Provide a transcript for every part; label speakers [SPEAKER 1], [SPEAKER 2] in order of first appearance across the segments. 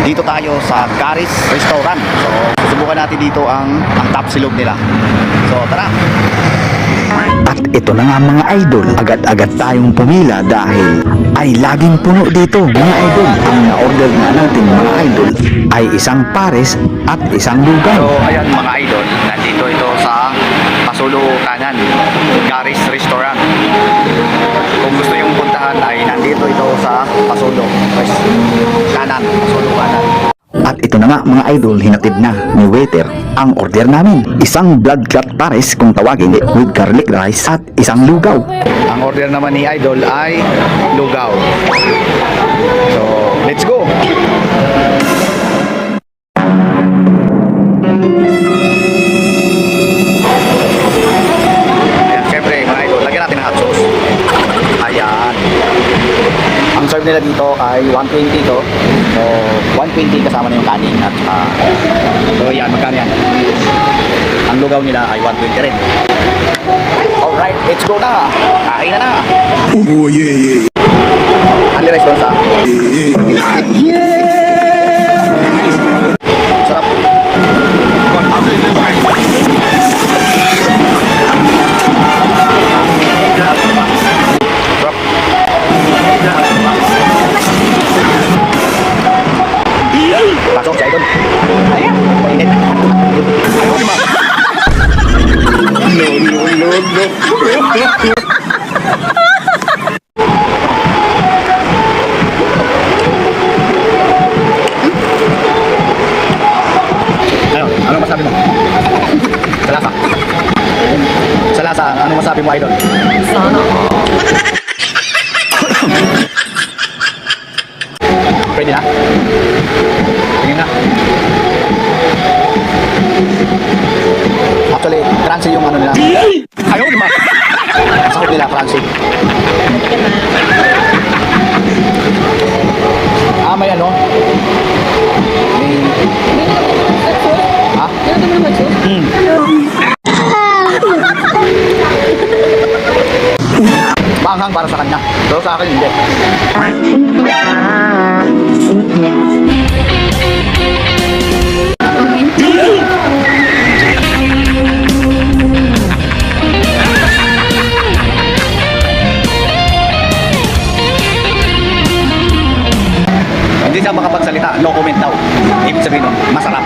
[SPEAKER 1] Dito tayo sa Garis Restaurant. So, susubukan natin dito ang top silog nila. So, tara!
[SPEAKER 2] At ito na nga mga idol, agad-agad tayong pumila dahil ay laging puno dito mga idol. Ang na-order nga natin mga idol ay isang pares at isang lugaw.
[SPEAKER 1] So, ayan mga idol, nandito ito sa Pasulo Kanan, Garis Restaurant. Kung gusto yung puntahan ay nandito ito sa Pasulo Kanan, Pasulo Kanan.
[SPEAKER 2] At ito na nga mga idol, hinatid na ni waiter ang order namin. Isang blood clot pares kung tawagin with garlic rice at isang lugaw.
[SPEAKER 1] Ang order naman ni idol ay lugaw. So, let's go! Ayan, syempre mga idol, lagyan natin ng hot sauce. Ayan. Ang serve nila dito ay 120 to. So, 120 kasama na yung kanin at so yan, magkano yan? Ang lugaw nila ay 120 rin. Alright, let's go na! Kain na na!
[SPEAKER 3] Oh, yeah, yeah.
[SPEAKER 1] Only rice doon sa sarap. Sarap. Pasok siya doon. Ayan. Mainit.
[SPEAKER 3] No, no, no, no.
[SPEAKER 1] Ano masabi mo? Sa lasa. Sa lasa, ano masabi mo idol?
[SPEAKER 4] Sana.
[SPEAKER 1] Pwede na? Tingin na. Actually, crunchy yung ano nila. Ayaw naman. Sahog nila, crunchy. May ano? May... Ha? Maanghang para sa kanya. Pero sa akin hindi. Hindi siya makapagsalita, no comment daw. Ibig sabihin nun, masarap.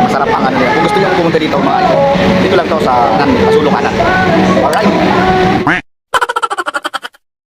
[SPEAKER 1] Masarap ang ano nila. Kung gusto niyo pumunta dito mga ito, dito lang to sa Pasulo Kanan.